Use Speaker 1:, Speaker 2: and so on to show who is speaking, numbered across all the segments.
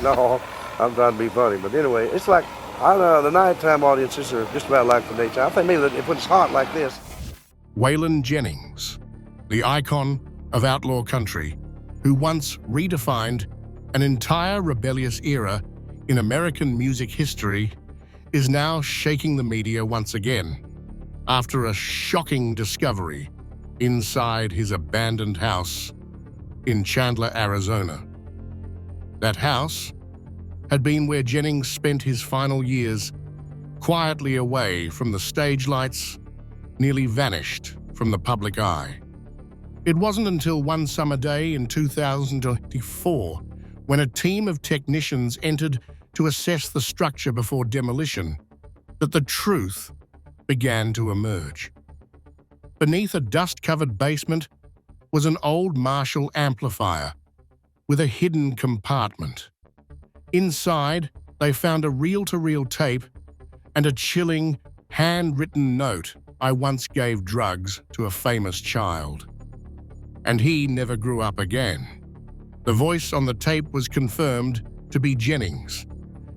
Speaker 1: No, I'm trying to be funny. But anyway, it's like, I don't know, the nighttime audiences are just about like the daytime. I think maybe that if it's hot like this.
Speaker 2: Waylon Jennings, the icon of outlaw country, who once redefined an entire rebellious era in American music history, is now shaking the media once again after a shocking discovery inside his abandoned house in Chandler, Arizona. That house had been where Jennings spent his final years, quietly away from the stage lights, nearly vanished from the public eye. It wasn't until one summer day in 2024, when a team of technicians entered to assess the structure before demolition, that the truth began to emerge. Beneath a dust-covered basement was an old Marshall amplifier with a hidden compartment. Inside, they found a reel-to-reel tape and a chilling, handwritten note: "I once gave drugs to a famous child, and he never grew up again." The voice on the tape was confirmed to be Jennings.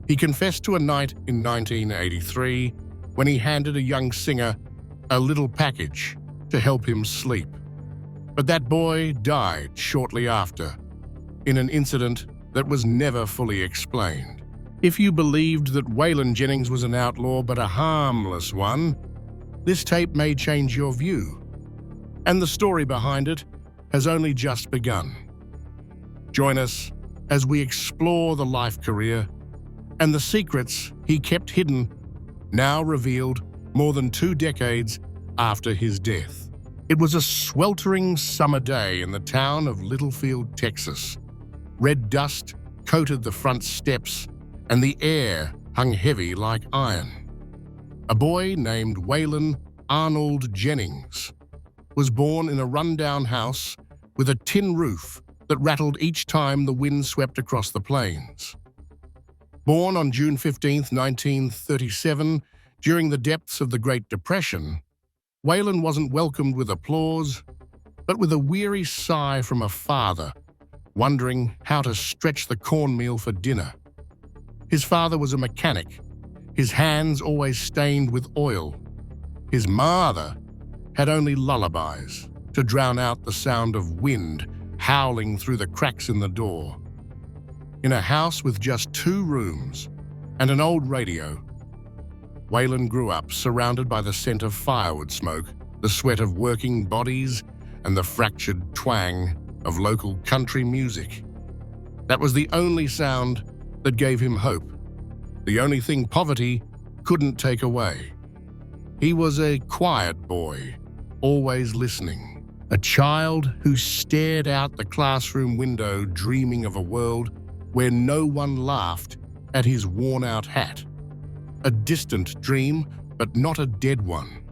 Speaker 2: He confessed to a night in 1983 when he handed a young singer a little package to help him sleep. But that boy died shortly after, in an incident that was never fully explained. If you believed that Waylon Jennings was an outlaw but a harmless one, this tape may change your view. And the story behind it has only just begun. Join us as we explore the life career and the secrets he kept hidden, now revealed more than 2 decades after his death. It was a sweltering summer day in the town of Littlefield, Texas. Red dust coated the front steps, and the air hung heavy like iron. A boy named Waylon Arnold Jennings was born in a rundown house with a tin roof that rattled each time the wind swept across the plains. Born on June 15, 1937, during the depths of the Great Depression, Waylon wasn't welcomed with applause, but with a weary sigh from a father wondering how to stretch the cornmeal for dinner. His father was a mechanic, his hands always stained with oil. His mother had only lullabies to drown out the sound of wind howling through the cracks in the door. In a house with just 2 rooms and an old radio, Waylon grew up surrounded by the scent of firewood smoke, the sweat of working bodies, and the fractured twang of local country music. That was the only sound that gave him hope, the only thing poverty couldn't take away. He was a quiet boy, always listening, a child who stared out the classroom window dreaming of a world where no one laughed at his worn-out hat. A distant dream, but not a dead one.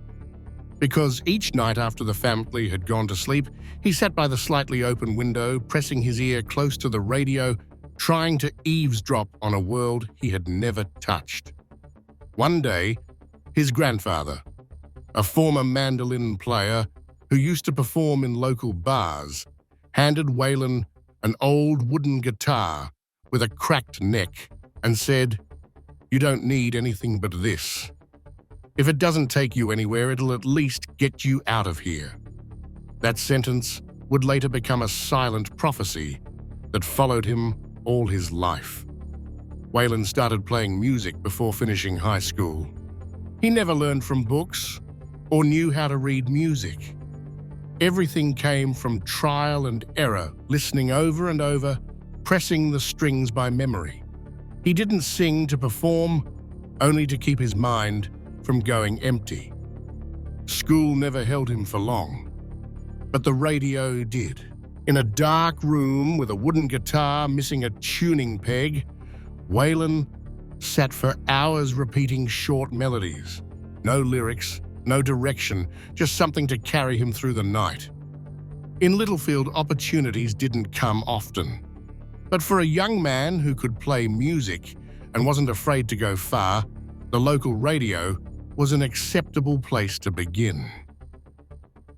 Speaker 2: Because each night after the family had gone to sleep, he sat by the slightly open window, pressing his ear close to the radio, trying to eavesdrop on a world he had never touched. One day, his grandfather, a former mandolin player who used to perform in local bars, handed Waylon an old wooden guitar with a cracked neck and said, "You don't need anything but this. If it doesn't take you anywhere, it'll at least get you out of here." That sentence would later become a silent prophecy that followed him all his life. Waylon started playing music before finishing high school. He never learned from books or knew how to read music. Everything came from trial and error, listening over and over, pressing the strings by memory. He didn't sing to perform, only to keep his mind from going empty. School never held him for long, but the radio did. In a dark room with a wooden guitar missing a tuning peg, Waylon sat for hours repeating short melodies. No lyrics, no direction, just something to carry him through the night. In Littlefield, opportunities didn't come often. But for a young man who could play music and wasn't afraid to go far, the local radio was an acceptable place to begin.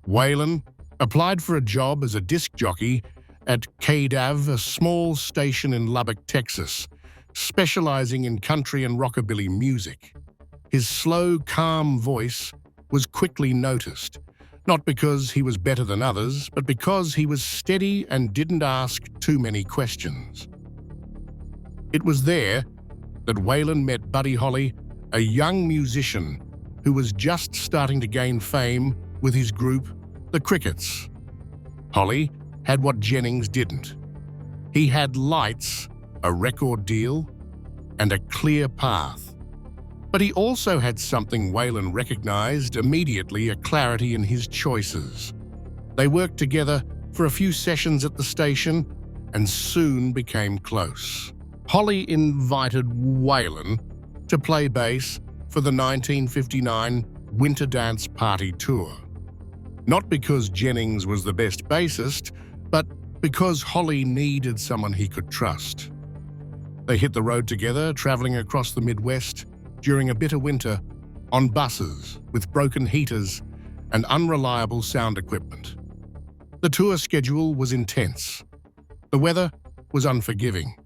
Speaker 2: Waylon applied for a job as a disc jockey at KDAV, a small station in Lubbock, Texas, specializing in country and rockabilly music. His slow, calm voice was quickly noticed, not because he was better than others, but because he was steady and didn't ask too many questions. It was there that Waylon met Buddy Holly, a young musician who was just starting to gain fame with his group, the Crickets. Holly had what Jennings didn't. He had lights, a record deal, and a clear path. But he also had something Waylon recognized immediately, a clarity in his choices. They worked together for a few sessions at the station and soon became close. Holly invited Waylon to play bass for the 1959 Winter Dance Party Tour. Not because Jennings was the best bassist, but because Holly needed someone he could trust. They hit the road together, traveling across the Midwest during a bitter winter on buses with broken heaters and unreliable sound equipment. The tour schedule was intense. The weather was unforgiving.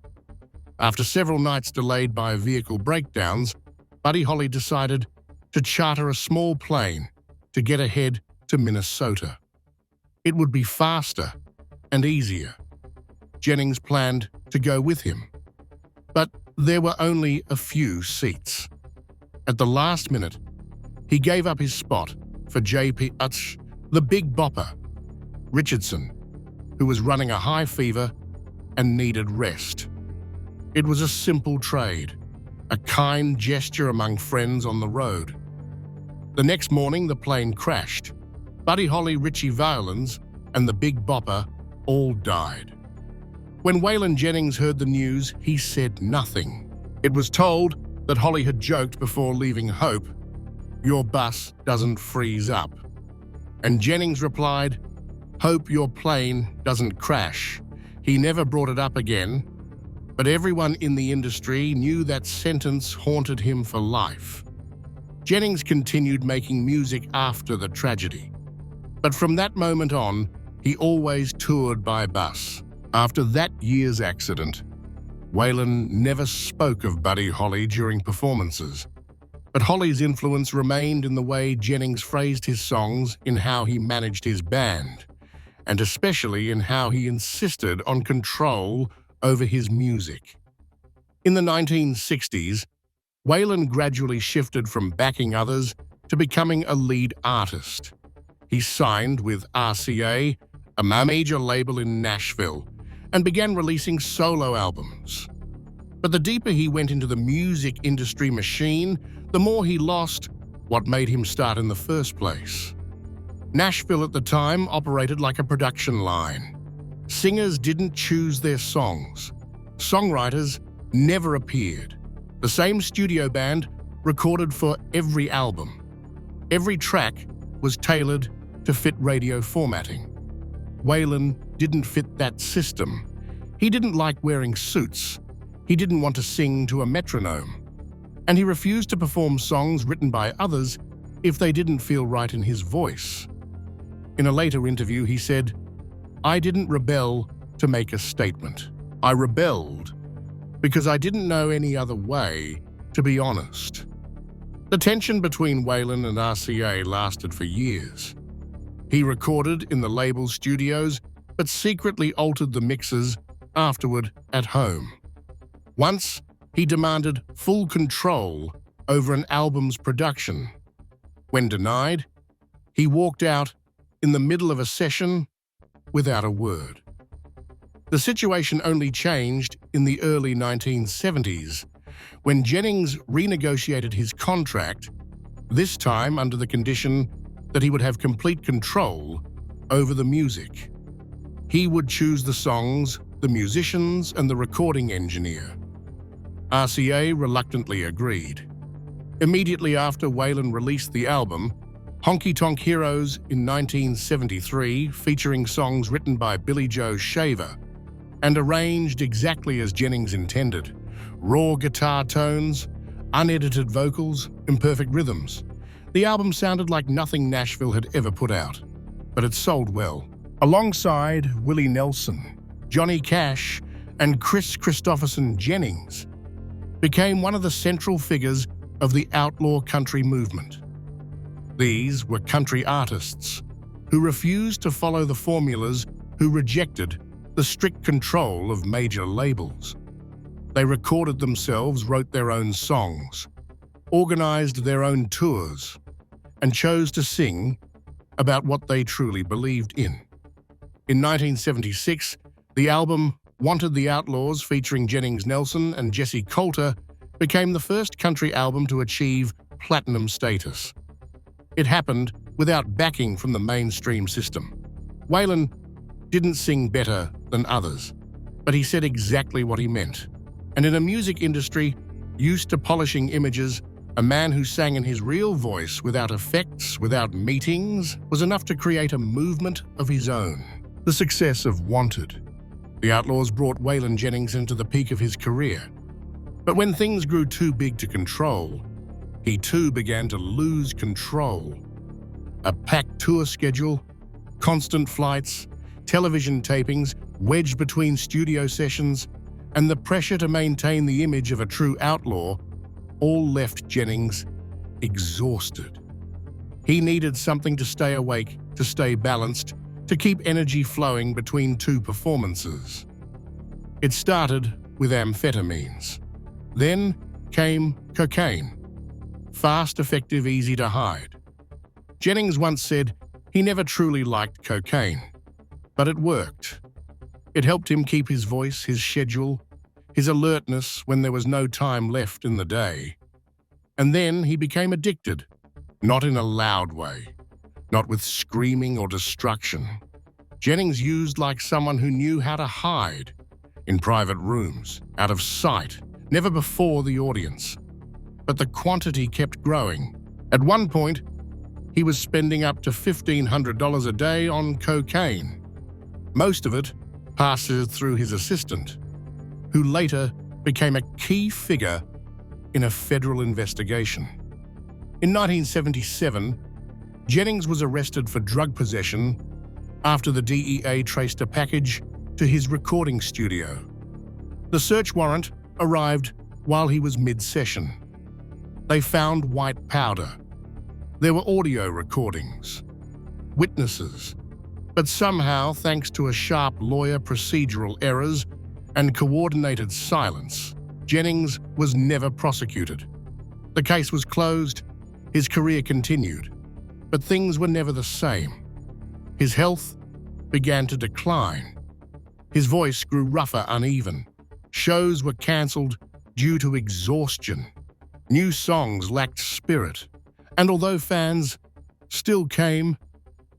Speaker 2: After several nights delayed by vehicle breakdowns, Buddy Holly decided to charter a small plane to get ahead to Minnesota. It would be faster and easier. Jennings planned to go with him, but there were only a few seats. At the last minute, he gave up his spot for J.P. Utz, the Big Bopper, Richardson, who was running a high fever and needed rest. It was a simple trade, a kind gesture among friends on the road. The next morning, the plane crashed. Buddy Holly, Richie Valens, and the Big Bopper all died. When Waylon Jennings heard the news, he said nothing. It was told that Holly had joked before leaving Hope, "Your bus doesn't freeze up." And Jennings replied, "Hope your plane doesn't crash." He never brought it up again, but everyone in the industry knew that sentence haunted him for life. Jennings continued making music after the tragedy, but from that moment on, he always toured by bus. After that year's accident, Waylon never spoke of Buddy Holly during performances, but Holly's influence remained in the way Jennings phrased his songs, in how he managed his band, and especially in how he insisted on control over his music. In the 1960s, Waylon gradually shifted from backing others to becoming a lead artist. He signed with RCA, a major label in Nashville, and began releasing solo albums. But the deeper he went into the music industry machine, the more he lost what made him start in the first place. Nashville at the time operated like a production line. Singers didn't choose their songs. Songwriters never appeared. The same studio band recorded for every album. Every track was tailored to fit radio formatting. Waylon didn't fit that system. He didn't like wearing suits. He didn't want to sing to a metronome. And he refused to perform songs written by others if they didn't feel right in his voice. In a later interview, he said, "I didn't rebel to make a statement. I rebelled because I didn't know any other way, to be honest." The tension between Waylon and RCA lasted for years. He recorded in the label's studios, but secretly altered the mixes afterward at home. Once, he demanded full control over an album's production. When denied, he walked out in the middle of a session without a word. The situation only changed in the early 1970s, when Jennings renegotiated his contract, this time under the condition that he would have complete control over the music. He would choose the songs, the musicians, and the recording engineer. RCA reluctantly agreed. Immediately after Waylon released the album, Honky Tonk Heroes in 1973, featuring songs written by Billy Joe Shaver and arranged exactly as Jennings intended. Raw guitar tones, unedited vocals, imperfect rhythms. The album sounded like nothing Nashville had ever put out, but it sold well. Alongside Willie Nelson, Johnny Cash, and Chris Christopherson Jennings, became one of the central figures of the outlaw country movement. These were country artists who refused to follow the formulas, who rejected the strict control of major labels. They recorded themselves, wrote their own songs, organized their own tours, and chose to sing about what they truly believed in. In 1976, the album Wanted the Outlaws, featuring Jennings Nelson and Jesse Coulter, became the first country album to achieve platinum status. It happened without backing from the mainstream system. Waylon didn't sing better than others, but he said exactly what he meant. And in a music industry used to polishing images, a man who sang in his real voice, without effects, without meetings, was enough to create a movement of his own. The success of Wanted. The Outlaws brought Waylon Jennings into the peak of his career. But when things grew too big to control, he too began to lose control. A packed tour schedule, constant flights, television tapings wedged between studio sessions, and the pressure to maintain the image of a true outlaw all left Jennings exhausted. He needed something to stay awake, to stay balanced, to keep energy flowing between two performances. It started with amphetamines. Then came cocaine. Fast, effective, easy to hide. Jennings once said he never truly liked cocaine, but it worked. It helped him keep his voice, his schedule, his alertness when there was no time left in the day. And then he became addicted, not in a loud way, not with screaming or destruction. Jennings used like someone who knew how to hide, in private rooms, out of sight, never before the audience. But the quantity kept growing. At one point, he was spending up to $1,500 a day on cocaine. Most of it passes through his assistant, who later became a key figure in a federal investigation. In 1977, Jennings was arrested for drug possession after the DEA traced a package to his recording studio. The search warrant arrived while he was mid-session. They found white powder. There were audio recordings, witnesses, but somehow, thanks to a sharp lawyer, procedural errors, and coordinated silence, Jennings was never prosecuted. The case was closed, his career continued, but things were never the same. His health began to decline. His voice grew rougher, uneven. Shows were cancelled due to exhaustion. New songs lacked spirit. And although fans still came,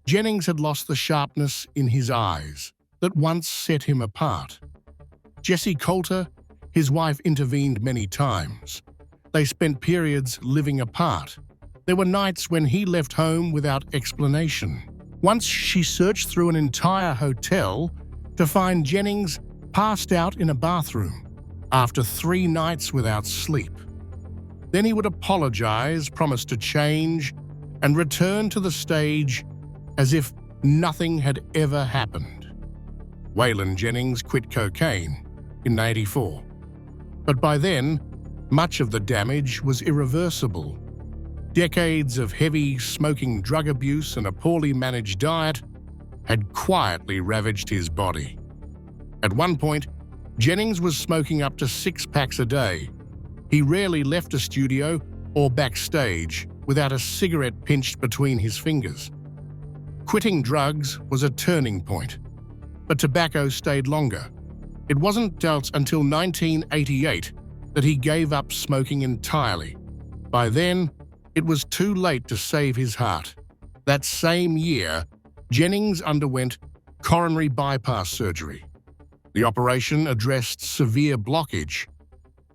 Speaker 2: Jennings had lost the sharpness in his eyes that once set him apart. Jesse Coulter, his wife, intervened many times. They spent periods living apart. There were nights when he left home without explanation. Once she searched through an entire hotel to find Jennings passed out in a bathroom after 3 nights without sleep. Then he would apologize, promise to change, and return to the stage as if nothing had ever happened. Waylon Jennings quit cocaine in '84. But by then, much of the damage was irreversible. Decades of heavy, smoking drug abuse and a poorly managed diet had quietly ravaged his body. At one point, Jennings was smoking up to 6 packs a day. He rarely left a studio or backstage without a cigarette pinched between his fingers. Quitting drugs was a turning point, but tobacco stayed longer. It wasn't until 1988 that he gave up smoking entirely. By then, it was too late to save his heart. That same year, Jennings underwent coronary bypass surgery. The operation addressed severe blockage,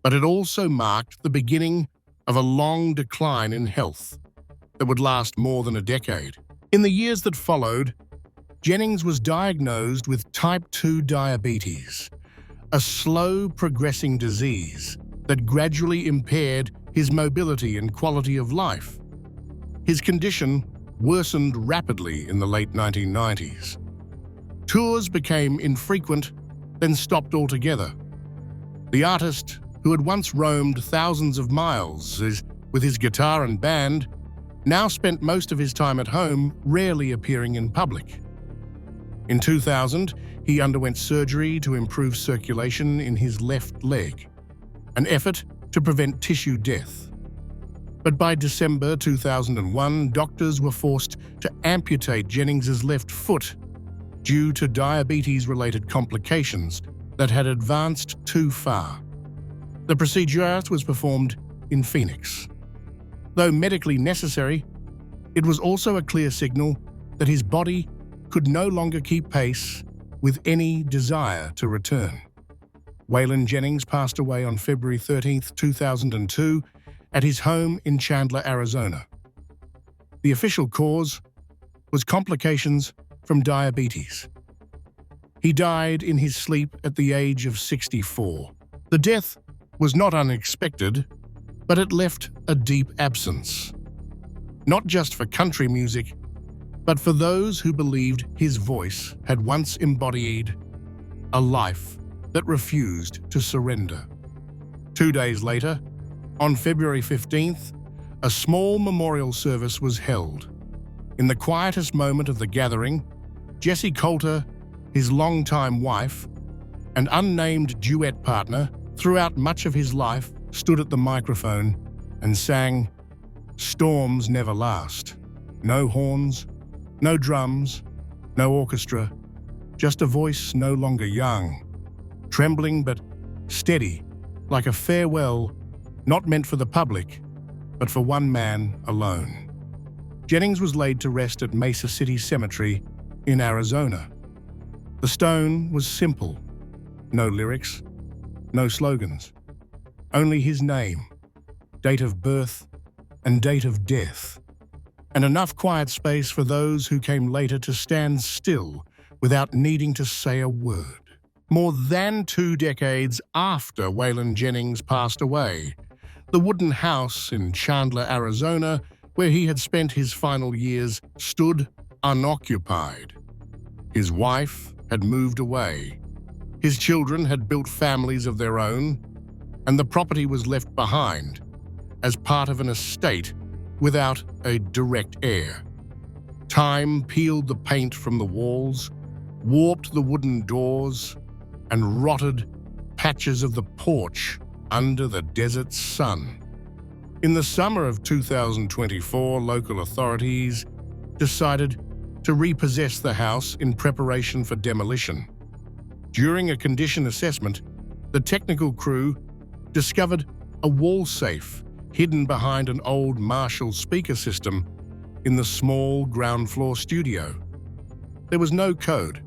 Speaker 2: but it also marked the beginning of a long decline in health that would last more than a decade. In the years that followed, Jennings was diagnosed with type 2 diabetes, a slow progressing disease that gradually impaired his mobility and quality of life. His condition worsened rapidly in the late 1990s. Tours became infrequent, then stopped altogether. The artist, who had once roamed thousands of miles with his guitar and band, now spent most of his time at home, rarely appearing in public. In 2000, he underwent surgery to improve circulation in his left leg, an effort to prevent tissue death. But by December 2001, doctors were forced to amputate Jennings's left foot due to diabetes-related complications that had advanced too far. The procedure was performed in Phoenix. Though medically necessary, it was also a clear signal that his body could no longer keep pace with any desire to return. Waylon Jennings passed away on February 13, 2002, at his home in Chandler, Arizona. The official cause was complications from diabetes. He died in his sleep at the age of 64. The death was not unexpected, but it left a deep absence. Not just for country music, but for those who believed his voice had once embodied a life that refused to surrender. 2 days later, on February 15th, a small memorial service was held. In the quietest moment of the gathering, Jessie Coulter, his longtime wife, and unnamed duet partner throughout much of his life, stood at the microphone and sang, "Storms never last. No horns, no drums, no orchestra, just a voice no longer young, trembling but steady, like a farewell not meant for the public, but for one man alone." Jennings was laid to rest at Mesa City Cemetery in Arizona. The stone was simple. No lyrics, no slogans. Only his name, date of birth, and date of death. And enough quiet space for those who came later to stand still without needing to say a word. More than 2 decades after Waylon Jennings passed away, the wooden house in Chandler, Arizona, where he had spent his final years, stood unoccupied. His wife had moved away. His children had built families of their own, and the property was left behind as part of an estate without a direct heir. Time peeled the paint from the walls, warped the wooden doors, and rotted patches of the porch under the desert sun. In the summer of 2024, local authorities decided to repossess the house in preparation for demolition. During a condition assessment, the technical crew discovered a wall safe hidden behind an old Marshall speaker system in the small ground floor studio. There was no code,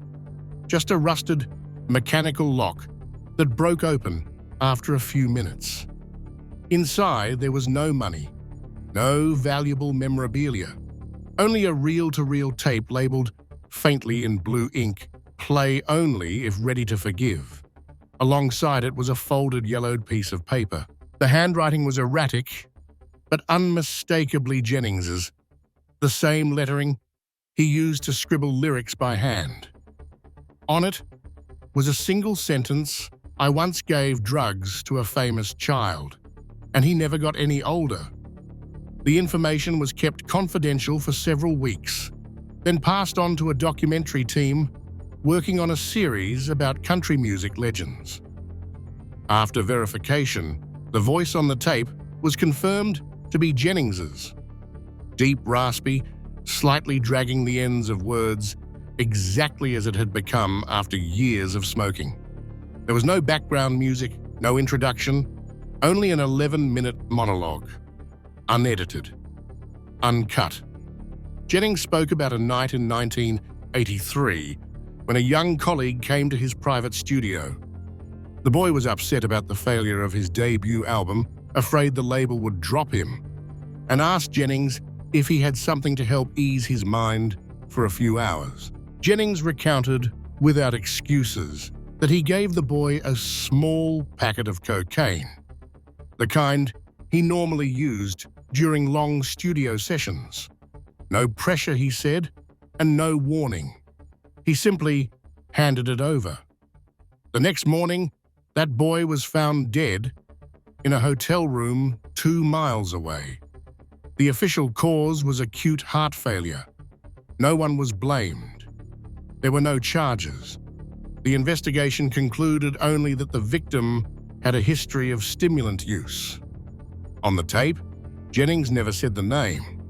Speaker 2: just a rusted mechanical lock that broke open after a few minutes. Inside, there was no money, no valuable memorabilia, only a reel-to-reel tape labeled faintly in blue ink, "Play only if ready to forgive." Alongside it was a folded yellowed piece of paper. The handwriting was erratic, but unmistakably Jennings's, the same lettering he used to scribble lyrics by hand. On it was a single sentence: "I once gave drugs to a famous child, and he never got any older." The information was kept confidential for several weeks, then passed on to a documentary team working on a series about country music legends. After verification, the voice on the tape was confirmed to be Jennings's. Deep, raspy, slightly dragging the ends of words, exactly as it had become after years of smoking. There was no background music, no introduction, only an 11-minute monologue. Unedited. Uncut. Jennings spoke about a night in 1983 when a young colleague came to his private studio. The boy was upset about the failure of his debut album, afraid the label would drop him, and asked Jennings if he had something to help ease his mind for a few hours. Jennings recounted, without excuses, that he gave the boy a small packet of cocaine, the kind he normally used during long studio sessions. No pressure, he said, and no warning. He simply handed it over. The next morning, that boy was found dead in a hotel room 2 miles away. The official cause was acute heart failure. No one was blamed. There were no charges. The investigation concluded only that the victim had a history of stimulant use. On the tape, Jennings never said the name,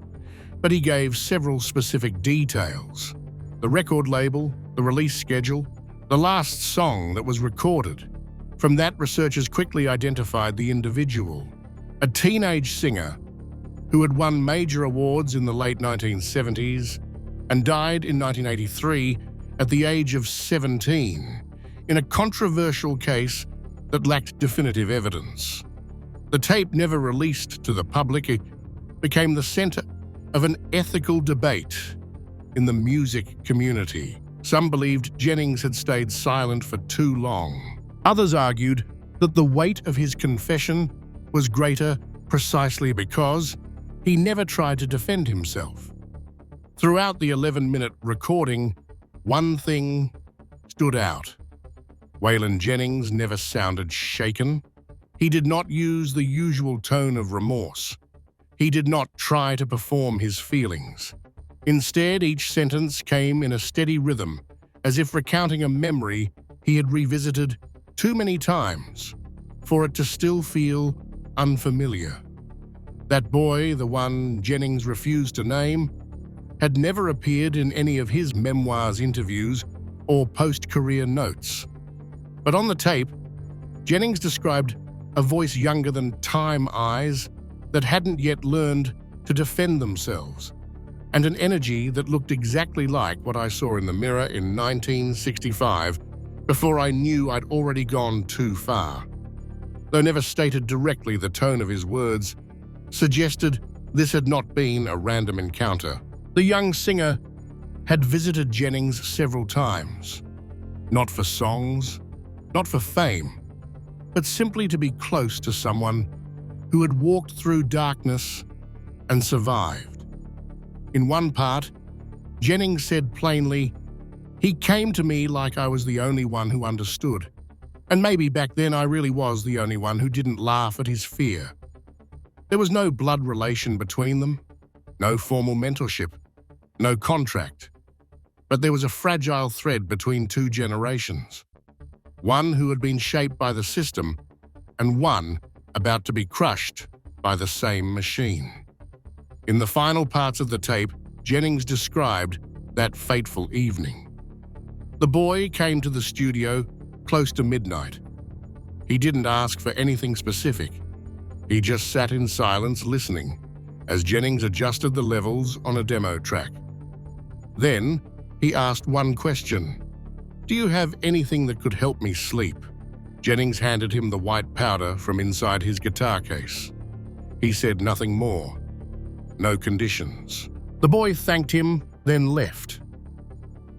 Speaker 2: but he gave several specific details: the record label, the release schedule, the last song that was recorded. From that, researchers quickly identified the individual, a teenage singer who had won major awards in the late 1970s and died in 1983 at the age of 17 in a controversial case that lacked definitive evidence. The tape, never released to the public, it became the center of an ethical debate in the music community. Some believed Jennings had stayed silent for too long. Others argued that the weight of his confession was greater precisely because he never tried to defend himself. Throughout the 11-minute recording, one thing stood out. Waylon Jennings never sounded shaken. He did not use the usual tone of remorse. He did not try to perform his feelings. Instead, each sentence came in a steady rhythm, as if recounting a memory he had revisited too many times for it to still feel unfamiliar. That boy, the one Jennings refused to name, had never appeared in any of his memoirs, interviews, or post-career notes. But on the tape, Jennings described a voice younger than time eyes that hadn't yet learned to defend themselves, and an energy that looked exactly like what I saw in the mirror in 1965 before I knew I'd already gone too far. Though never stated directly, the tone of his words suggested this had not been a random encounter. The young singer had visited Jennings several times, not for songs, not for fame, but simply to be close to someone who had walked through darkness and survived. In one part, Jennings said plainly, "He came to me like I was the only one who understood, and maybe back then I really was the only one who didn't laugh at his fear." There was no blood relation between them, no formal mentorship, no contract, but there was a fragile thread between two generations, one who had been shaped by the system and one about to be crushed by the same machine. In the final parts of the tape, Jennings described that fateful evening. The boy came to the studio close to midnight. He didn't ask for anything specific. He just sat in silence listening as Jennings adjusted the levels on a demo track. Then he asked one question: "Do you have anything that could help me sleep?" Jennings handed him the white powder from inside his guitar case. He said nothing more. No conditions. The boy thanked him, then left.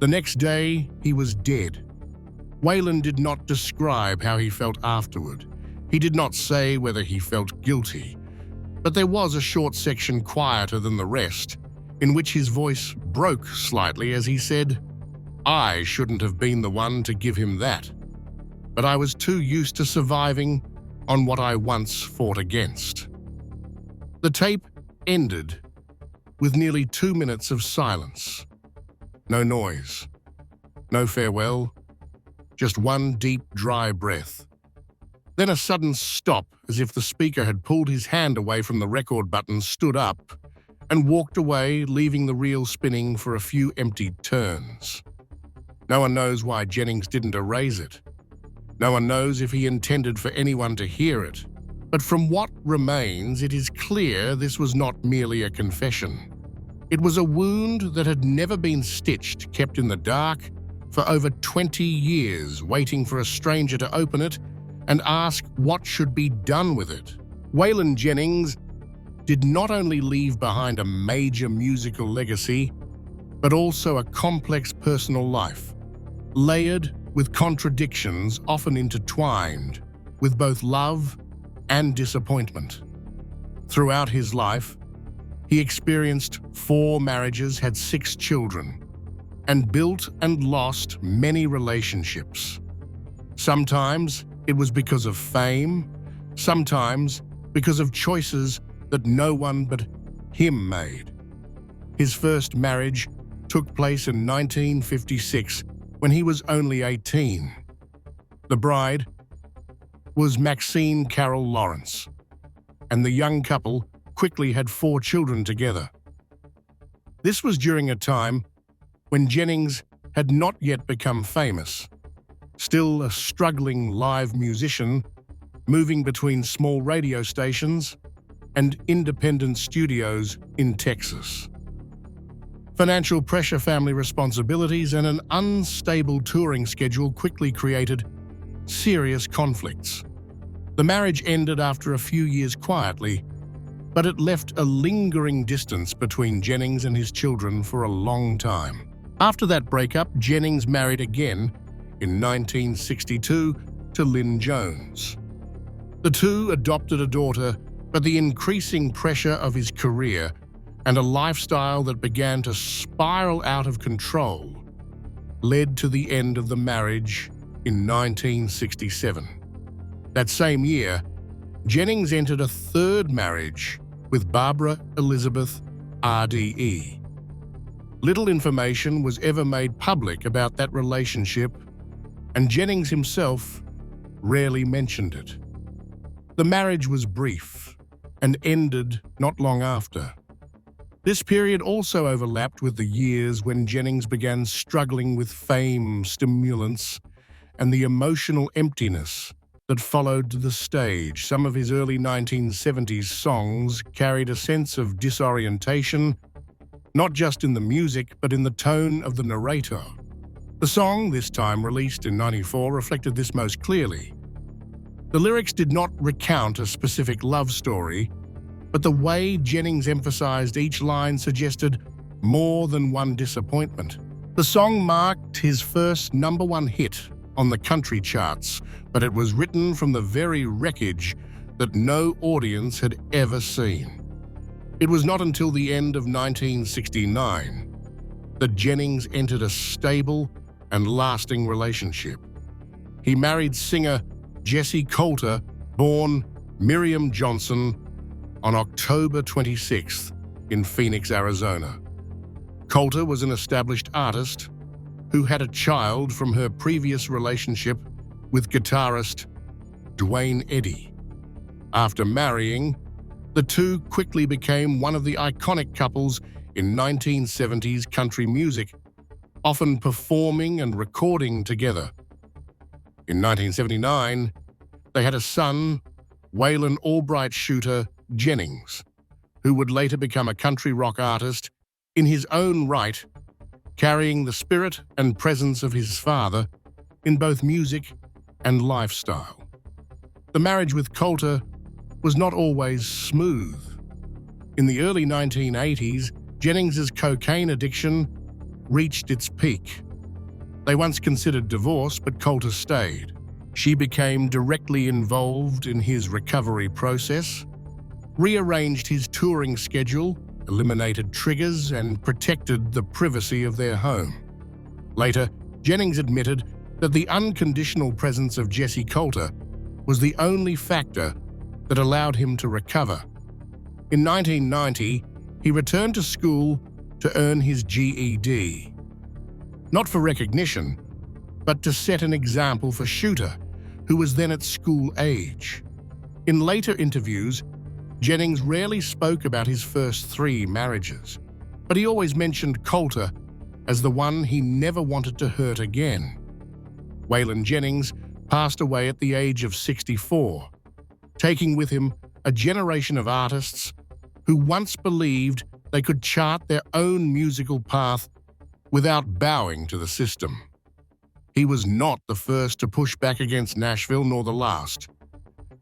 Speaker 2: The next day, he was dead. Waylon did not describe how he felt afterward. He did not say whether he felt guilty, but there was a short section quieter than the rest, in which his voice broke slightly as he said, "I shouldn't have been the one to give him that, but I was too used to surviving on what I once fought against." The tape ended with nearly 2 minutes of silence. No noise, no farewell, just one deep, dry breath. Then a sudden stop, as if the speaker had pulled his hand away from the record button, stood up, and walked away, leaving the reel spinning for a few empty turns. No one knows why Jennings didn't erase it. No one knows if he intended for anyone to hear it. But from what remains, it is clear this was not merely a confession. It was a wound that had never been stitched, kept in the dark for over 20 years, waiting for a stranger to open it and ask what should be done with it. Waylon Jennings did not only leave behind a major musical legacy, but also a complex personal life, layered with contradictions often intertwined with both love and disappointment. Throughout his life, he experienced 4 marriages, had 6 children, and built and lost many relationships. Sometimes it was because of fame, sometimes because of choices that no one but him made. His first marriage took place in 1956 when he was only 18. The bride was Maxine Carroll Lawrence, and the young couple quickly had 4 children together. This was during a time when Jennings had not yet become famous, still a struggling live musician, moving between small radio stations and independent studios in Texas. Financial pressure, family responsibilities, and an unstable touring schedule quickly created serious conflicts. The marriage ended after a few years quietly, but it left a lingering distance between Jennings and his children for a long time. After that breakup, Jennings married again in 1962 to Lynn Jones. The two adopted a daughter, but the increasing pressure of his career and a lifestyle that began to spiral out of control led to the end of the marriage in 1967. That same year, Jennings entered a third marriage with Barbara Elizabeth RDE. Little information was ever made public about that relationship, and Jennings himself rarely mentioned it. The marriage was brief and ended not long after. This period also overlapped with the years when Jennings began struggling with fame, stimulants, and the emotional emptiness that followed the stage. Some of his early 1970s songs carried a sense of disorientation, not just in the music, but in the tone of the narrator. The song, this time released in '94, reflected this most clearly. The lyrics did not recount a specific love story, but the way Jennings emphasized each line suggested more than one disappointment. The song marked his first #1 hit on the country charts, but it was written from the very wreckage that no audience had ever seen. It was not until the end of 1969 that Jennings entered a stable and lasting relationship. He married singer Jessie Coulter, born Miriam Johnson, on October 26th in Phoenix, Arizona. Coulter was an established artist who had a child from her previous relationship with guitarist Duane Eddy. After marrying, the two quickly became one of the iconic couples in 1970s country music, often performing and recording together. In 1979, they had a son, Waylon Albright Shooter Jennings, who would later become a country rock artist in his own right, carrying the spirit and presence of his father in both music and lifestyle. The marriage with Coulter was not always smooth. In the early 1980s, Jennings's cocaine addiction reached its peak. They once considered divorce, but Coulter stayed. She became directly involved in his recovery process, rearranged his touring schedule, eliminated triggers, and protected the privacy of their home. Later, Jennings admitted that the unconditional presence of Jessie Coulter was the only factor that allowed him to recover. In 1990, he returned to school to earn his GED. Not for recognition, but to set an example for Shooter, who was then at school age. In later interviews, Jennings rarely spoke about his first 3 marriages, but he always mentioned Coulter as the one he never wanted to hurt again. Waylon Jennings passed away at the age of 64, taking with him a generation of artists who once believed they could chart their own musical path without bowing to the system. He was not the first to push back against Nashville, nor the last,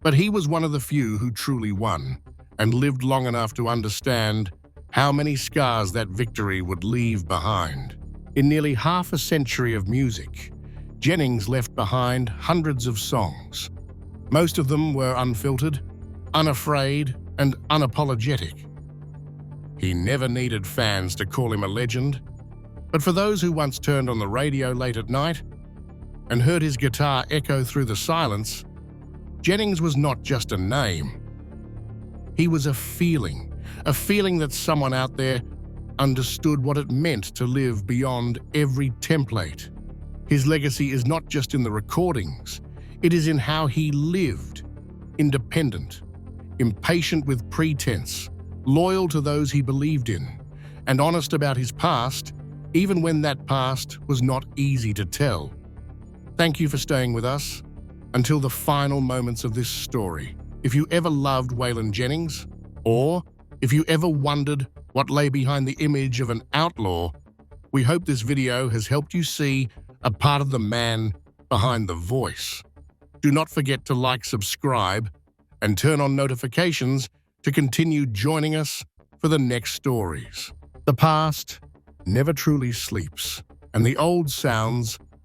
Speaker 2: but he was one of the few who truly won and lived long enough to understand how many scars that victory would leave behind. In nearly half a century of music, Jennings left behind hundreds of songs. Most of them were unfiltered, unafraid, and unapologetic. He never needed fans to call him a legend, but for those who once turned on the radio late at night and heard his guitar echo through the silence, Jennings was not just a name. He was a feeling that someone out there understood what it meant to live beyond every template. His legacy is not just in the recordings, it is in how he lived, independent, impatient with pretense, loyal to those he believed in, and honest about his past, even when that past was not easy to tell. Thank you for staying with us until the final moments of this story. If you ever loved Waylon Jennings, or if you ever wondered what lay behind the image of an outlaw, we hope this video has helped you see a part of the man behind the voice. Do not forget to like, subscribe, and turn on notifications to continue joining us for the next stories. The past never truly sleeps, and the old sounds